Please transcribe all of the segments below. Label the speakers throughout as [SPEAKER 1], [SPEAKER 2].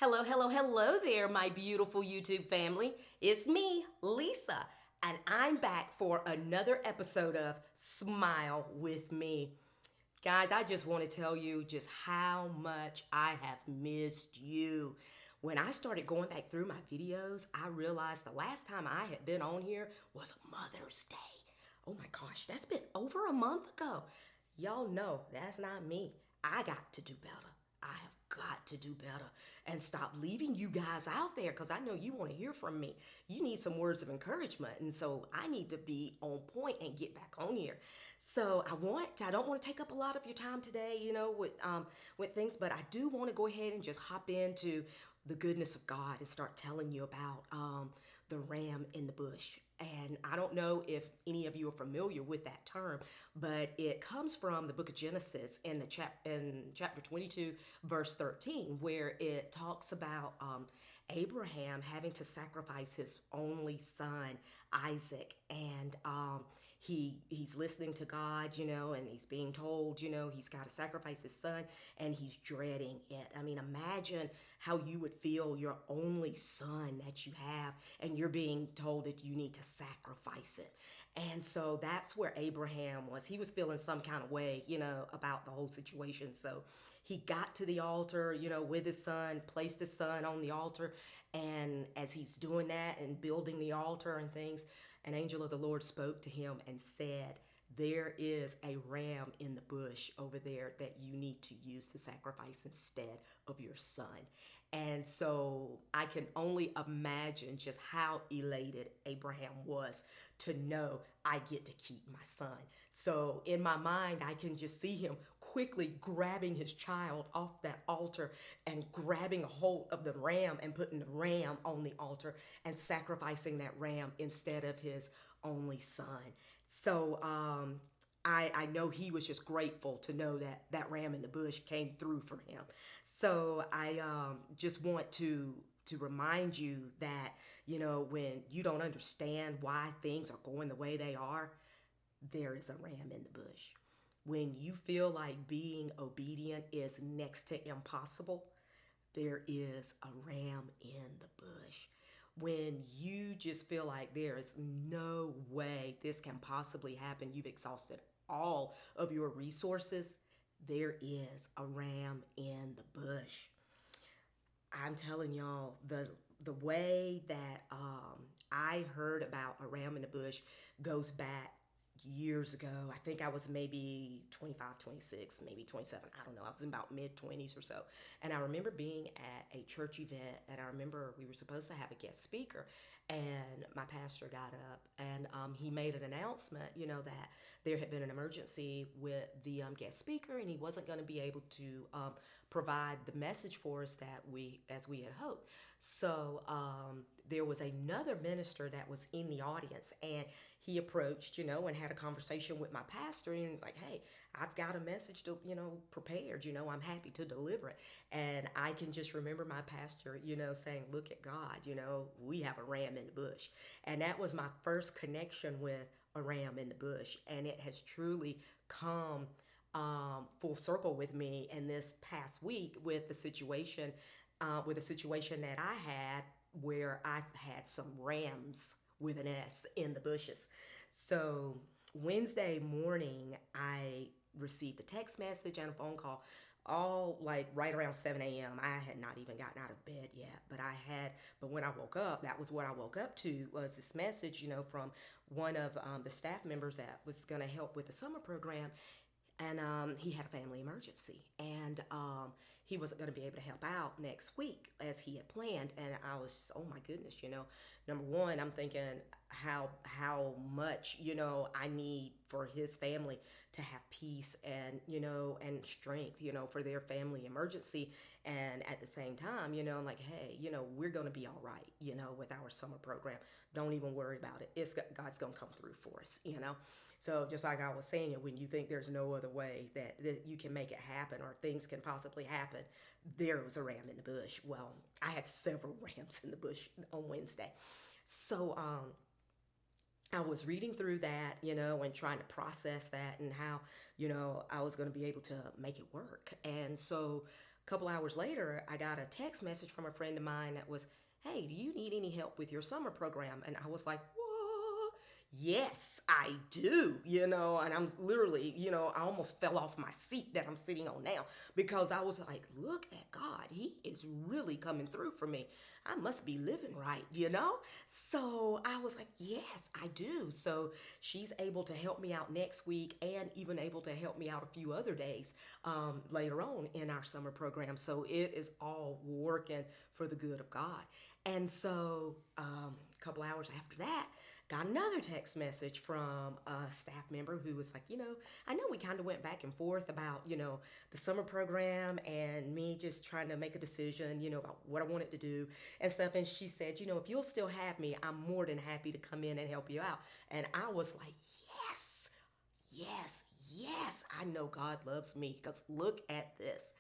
[SPEAKER 1] Hello, hello, hello there, my beautiful YouTube family. It's me, Lisa, and I'm back for another episode of Smile with Me. Guys, I just want to tell you just how much I have missed you. When I started going back through my videos, I realized the last time I had been on here was Mother's Day. Oh my gosh, that's been over a month ago. Y'all know that's not me. I got to do better. I have got to do better and stop leaving you guys out there because I know you want to hear from me. You need some words of encouragement. And so I need to be on point and get back on here. So I don't want to take up a lot of your time today, with things, but I do want to go ahead and just hop into the goodness of God and start telling you about the ram in the bush. And I don't know if any of you are familiar with that term, but it comes from the book of Genesis in chapter 22, verse 13, where it talks about Abraham having to sacrifice his only son, Isaac. And he's listening to God, and he's being told, he's got to sacrifice his son, and he's dreading it. I mean, imagine how you would feel your only son that you have, and you're being told that you need to sacrifice it. And so that's where Abraham was. He was feeling some kind of way, about the whole situation. So he got to the altar, with his son, placed his son on the altar. And as he's doing that and building the altar and things, an angel of the Lord spoke to him and said, there is a ram in the bush over there that you need to use to sacrifice instead of your son. And so I can only imagine just how elated Abraham was to know I get to keep my son. So in my mind, I can just see him quickly grabbing his child off that altar and grabbing a hold of the ram and putting the ram on the altar and sacrificing that ram instead of his only son. So I know he was just grateful to know that that ram in the bush came through for him. So I just want to remind you that, when you don't understand why things are going the way they are, there is a ram in the bush. When you feel like being obedient is next to impossible, there is a ram in the bush. When you just feel like there is no way this can possibly happen, you've exhausted all of your resources, there is a ram in the bush. I'm telling y'all, the way that I heard about a ram in the bush goes back years ago. I think I was maybe 25, 26, maybe 27. I don't know. I was in about mid 20s or so. And I remember being at a church event, and I remember we were supposed to have a guest speaker, and my pastor got up and he made an announcement, that there had been an emergency with the guest speaker, and he wasn't going to be able to provide the message for us as we had hoped. So there was another minister that was in the audience, and he approached, and had a conversation with my pastor, and like, hey, I've got a message to, prepared, I'm happy to deliver it. And I can just remember my pastor, saying, look at God, we have a ram in the bush. And that was my first connection with a ram in the bush. And it has truly come full circle with me in this past week with the situation, that I had where I've had some rams with an S in the bushes. So Wednesday morning, I received a text message and a phone call, all like right around 7 a.m. I had not even gotten out of bed yet, but when I woke up, that was what I woke up to, was this message, from one of the staff members that was going to help with the summer program. And he had a family emergency, and he wasn't going to be able to help out next week as he had planned. And I was, oh my goodness, number one, I'm thinking how much, I need for his family to have peace and, and strength, for their family emergency. And at the same time, I'm like, hey, we're going to be all right, with our summer program. Don't even worry about it. God's going to come through for us, So just like I was saying, when you think there's no other way that you can make it happen or things can possibly happen, there was a ram in the bush. Well, I had several rams in the bush on Wednesday. So I was reading through that, and trying to process that and how, I was going to be able to make it work. And so A couple hours later, I got a text message from a friend of mine that was, "Hey, do you need any help with your summer program?" And I was like, "What? Yes, I do." And I'm literally, I almost fell off my seat that I'm sitting on now because I was like, look at God. He is really coming through for me. I must be living right? So I was like, yes, I do. So she's able to help me out next week and even able to help me out a few other days later on in our summer program. So it is all working for the good of God. And so a couple hours after that, got another text message from a staff member who was like, I know we kind of went back and forth about, the summer program and me just trying to make a decision, about what I wanted to do and stuff. And she said, if you'll still have me, I'm more than happy to come in and help you out. And I was like, yes, yes, yes, I know God loves me because look at this.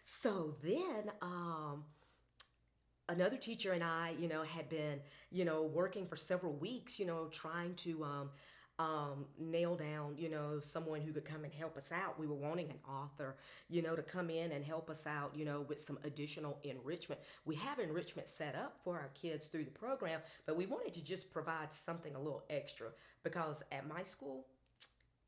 [SPEAKER 1] So then, another teacher and I, had been, working for several weeks, trying to nail down, someone who could come and help us out. We were wanting an author, to come in and help us out, with some additional enrichment. We have enrichment set up for our kids through the program, but we wanted to just provide something a little extra because at my school,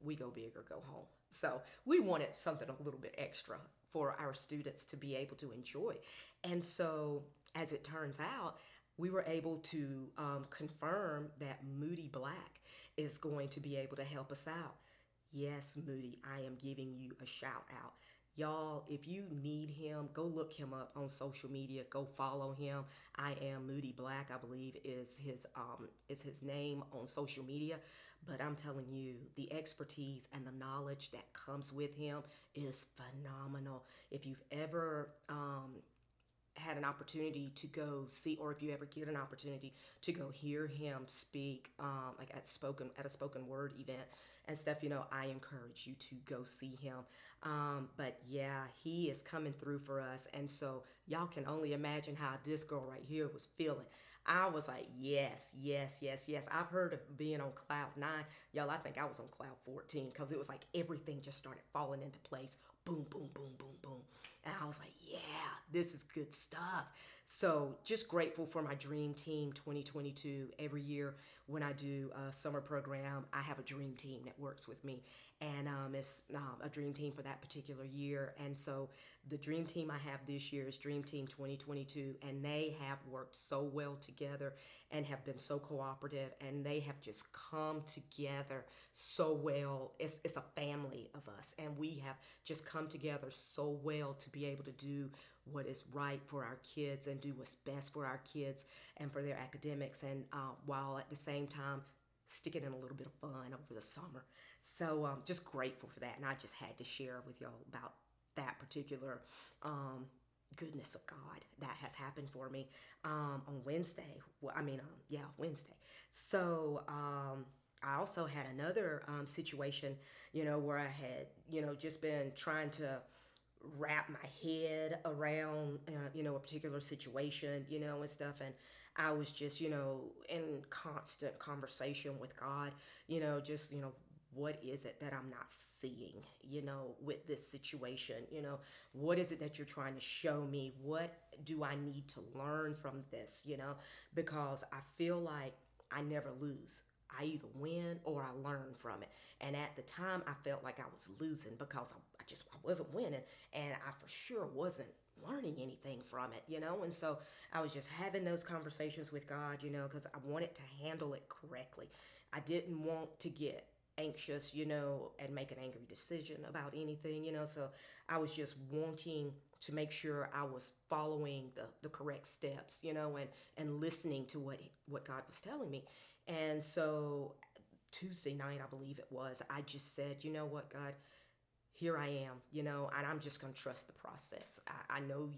[SPEAKER 1] we go big or go home. So we wanted something a little bit extra for our students to be able to enjoy. And so, as it turns out, we were able to confirm that Moody Black is going to be able to help us out. Yes, Moody, I am giving you a shout out. Y'all, if you need him, go look him up on social media. Go follow him. I am Moody Black, I believe is his name on social media. But I'm telling you, the expertise and the knowledge that comes with him is phenomenal. If you've ever had an opportunity to go see, or if you ever get an opportunity to go hear him speak, like at a spoken word event and stuff, I encourage you to go see him. But yeah, he is coming through for us, and so y'all can only imagine how this girl right here was feeling. I was like, yes, yes, yes, yes. I've heard of being on cloud nine. Y'all, I think I was on cloud 14 because it was like everything just started falling into place. Boom, boom, boom, boom, boom. And I was like, yeah, this is good stuff. So just grateful for my Dream Team 2022. Every year when I do a summer program, I have a dream team that works with me. And it's a dream team for that particular year. And so the dream team I have this year is Dream Team 2022. And they have worked so well together and have been so cooperative. And they have just come together so well. It's a family of us. And we have just come together so well to be able to do what is right for our kids and do what's best for our kids and for their academics. And while at the same time, sticking in a little bit of fun over the summer. So just grateful for that. And I just had to share with y'all about that particular goodness of God that has happened for me on Wednesday. Wednesday. So I also had another situation, where I had, just been trying to wrap my head around, a particular situation, and stuff. And I was just, in constant conversation with God, just, what is it that I'm not seeing, with this situation? What is it that you're trying to show me? What do I need to learn from this, Because I feel like I never lose. I either win or I learn from it. And at the time, I felt like I was losing because I wasn't winning, and I for sure wasn't learning anything from it, And so I was just having those conversations with God, because I wanted to handle it correctly. I didn't want to get anxious, and make an angry decision about anything, So I was just wanting to make sure I was following the correct steps, and listening to what God was telling me. And so Tuesday night, I believe it was, I just said, you know what, God, here I am, and I'm just going to trust the process. I know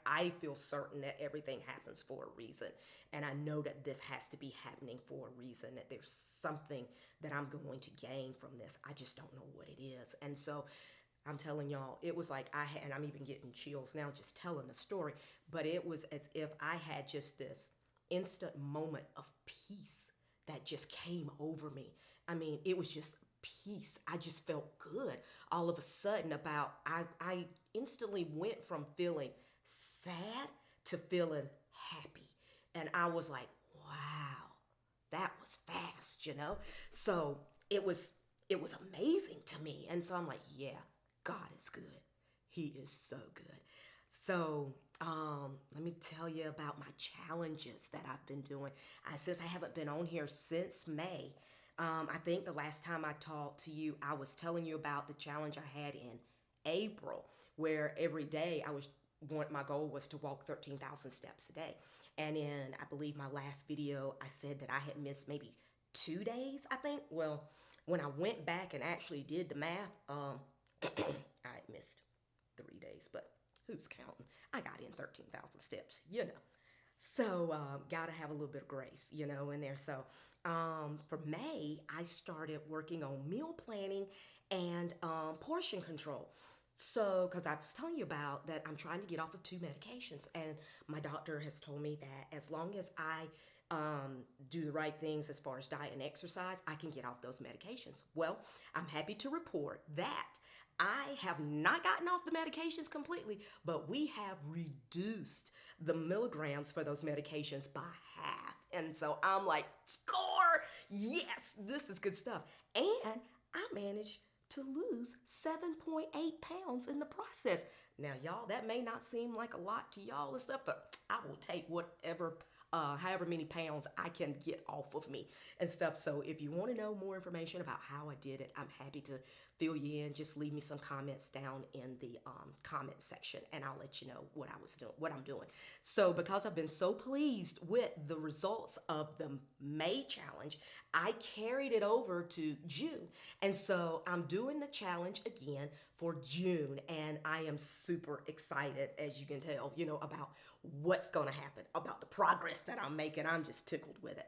[SPEAKER 1] I feel certain that everything happens for a reason. And I know that this has to be happening for a reason, that there's something that I'm going to gain from this. I just don't know what it is. And so I'm telling y'all, it was like and I'm even getting chills now just telling the story, but it was as if I had just this instant moment of peace that just came over me. I mean, it was just peace. I just felt good all of a sudden about I instantly went from feeling sad to feeling happy. And I was like, wow, that was fast, you know? So it was it was amazing to me. And so I'm like, yeah, God is good. He is so good. So let me tell you about my challenges that I've been doing. Since I haven't been on here since May, I think the last time I talked to you, I was telling you about the challenge I had in April, where every day my goal was to walk 13,000 steps a day. And in, I believe, my last video, I said that I had missed maybe 2 days, I think. Well, when I went back and actually did the math, I missed 3 days, but who's counting? I got in 13,000 steps, you know. So, gotta have a little bit of grace, you know, in there. So, for May, I started working on meal planning and portion control. So, because I was telling you about that, I'm trying to get off of 2 medications, and my doctor has told me that as long as I do the right things as far as diet and exercise, I can get off those medications. Well, I'm happy to report that I have not gotten off the medications completely, but we have reduced the milligrams for those medications by half. And so I'm like, score! Yes, this is good stuff. And I managed to lose 7.8 pounds in the process. Now, y'all, that may not seem like a lot to y'all and stuff, but I will take whatever however many pounds I can get off of me and stuff. So if you want to know more information about how I did it, I'm happy to fill you in. Just leave me some comments down in the comment section, and I'll let you know what I'm doing. So because I've been so pleased with the results of the May challenge, I carried it over to June. And so I'm doing the challenge again for June, and I am super excited, as you can tell, about what's going to happen, about the progress that I'm making. I'm just tickled with it.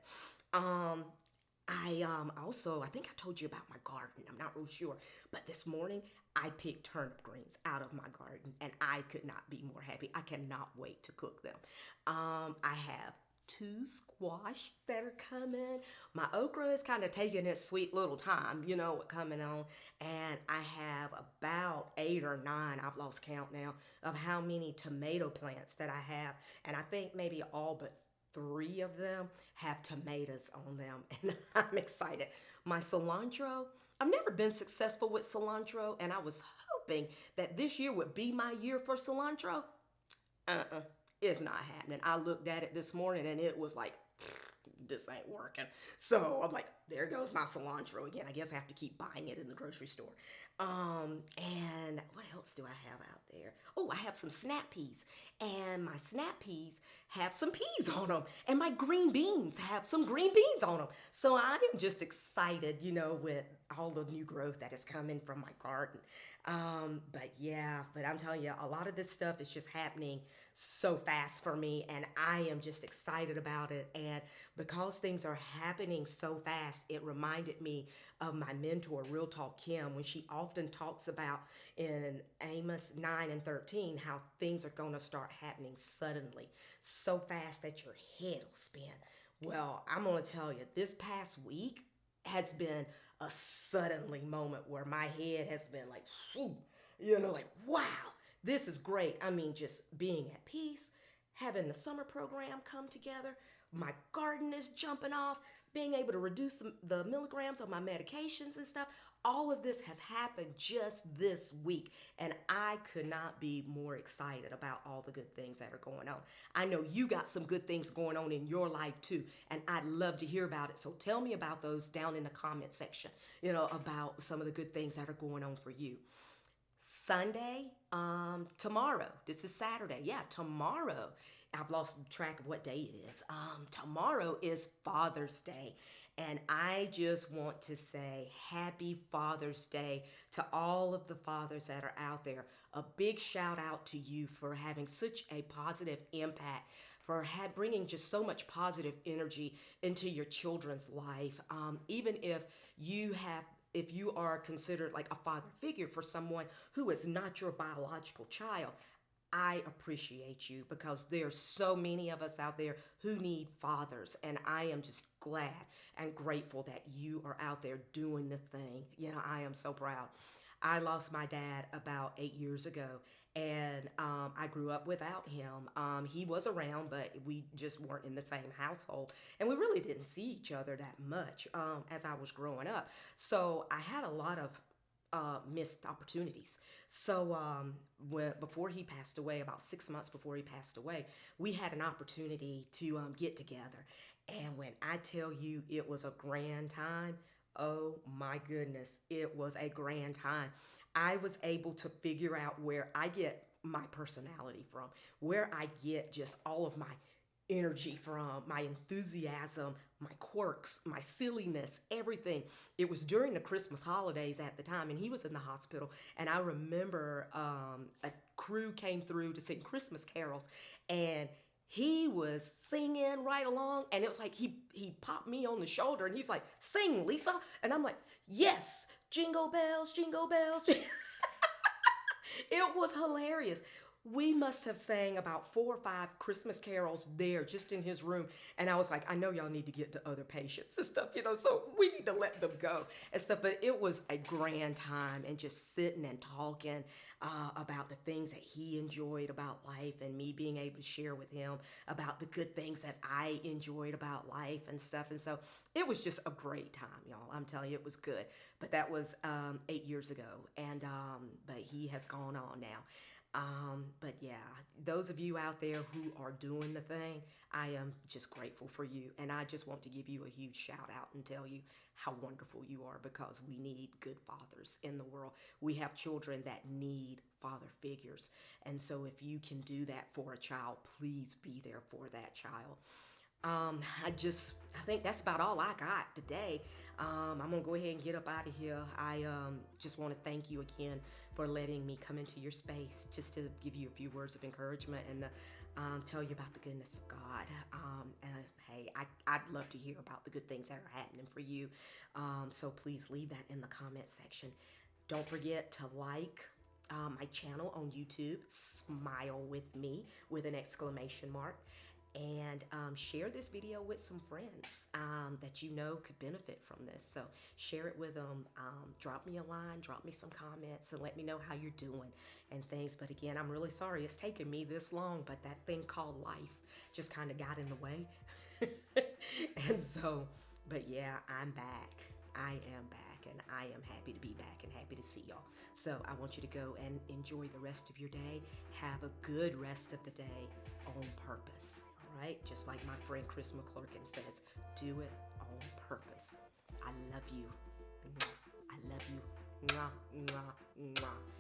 [SPEAKER 1] I also, I think I told you about my garden. I'm not real sure, but this morning I picked turnip greens out of my garden, and I could not be more happy. I cannot wait to cook them. I have 2 squash that are coming. My okra is kind of taking its sweet little time, coming on. And I have about 8 or 9, I've lost count now, of how many tomato plants that I have. And I think maybe all but 3 of them have tomatoes on them, and I'm excited. My cilantro, I've never been successful with cilantro, and I was hoping that this year would be my year for cilantro. It's not happening. I looked at it this morning and it was like, this ain't working. So I'm like, there goes my cilantro again. I guess I have to keep buying it in the grocery store. And what else do I have out there? Oh, I have some snap peas, and my snap peas have some peas on them, and my green beans have some green beans on them. So I am just excited, with all the new growth that is coming from my garden. But I'm telling you, a lot of this stuff is just happening so fast for me, and I am just excited about it. And because things are happening so fast, it reminded me of my mentor, Real Talk Kim, when she often talks about in Amos 9 and 13 how things are going to start happening suddenly, so fast that your head will spin. Well, I'm going to tell you, this past week has been a suddenly moment where my head has been like, whew, like, wow, this is great. I mean, just being at peace, having the summer program come together, my garden is jumping off, being able to reduce the milligrams of my medications and stuff. All of this has happened just this week, and I could not be more excited about all the good things that are going on. I know you got some good things going on in your life too, and I'd love to hear about it. So tell me about those down in the comment section, about some of the good things that are going on for you. Sunday, tomorrow, this is Saturday. Yeah, tomorrow, I've lost track of what day it is. Tomorrow is Father's Day. And I just want to say happy Father's Day to all of the fathers that are out there. A big shout out to you for having such a positive impact, for bringing just so much positive energy into your children's life. Even if you are considered like a father figure for someone who is not your biological child, I appreciate you because there's so many of us out there who need fathers. And I am just glad and grateful that you are out there doing the thing. I am so proud. I lost my dad about 8 years ago, and I grew up without him. He was around, but we just weren't in the same household, and we really didn't see each other that much as I was growing up. So I had a lot of missed opportunities. So before he passed away, about 6 months before he passed away, we had an opportunity to get together. And when I tell you it was a grand time, oh my goodness, it was a grand time. I was able to figure out where I get my personality from, where I get just all of my energy from, my enthusiasm, my quirks, my silliness, everything. It was during the Christmas holidays at the time, and he was in the hospital. And I remember a crew came through to sing Christmas carols, and he was singing right along, and it was like he popped me on the shoulder, and he's like, "Sing, Lisa," and I'm like, "Yes, jingle bells, jingle bells." It was hilarious. We must have sang about 4 or 5 Christmas carols there just in his room. And I was like, I know y'all need to get to other patients and stuff, so we need to let them go and stuff. But it was a grand time, and just sitting and talking about the things that he enjoyed about life, and me being able to share with him about the good things that I enjoyed about life and stuff. And so it was just a great time, y'all. I'm telling you, it was good. But that was 8 years ago. And but he has gone on now. But yeah, those of you out there who are doing the thing, I am just grateful for you. And I just want to give you a huge shout out and tell you how wonderful you are, because we need good fathers in the world. We have children that need father figures. And so if you can do that for a child, please be there for that child. I think that's about all I got today. I'm gonna go ahead and get up out of here. I just want to thank you again for letting me come into your space, just to give you a few words of encouragement, and tell you about the goodness of God. And hey, I'd love to hear about the good things that are happening for you. So please leave that in the comment section. Don't forget to like my channel on YouTube, Smile with Me, with an exclamation mark. And share this video with some friends that you know could benefit from this. So share it with them. Drop me a line, drop me some comments, and let me know how you're doing and things. But again, I'm really sorry it's taken me this long, but that thing called life just kind of got in the way. And so, but yeah, I'm back. I am back, and I am happy to be back and happy to see y'all. So I want you to go and enjoy the rest of your day. Have a good rest of the day on purpose. Right? Just like my friend Chris McClurkin says, do it on purpose. I love you. I love you. Mwah, mwah, mwah.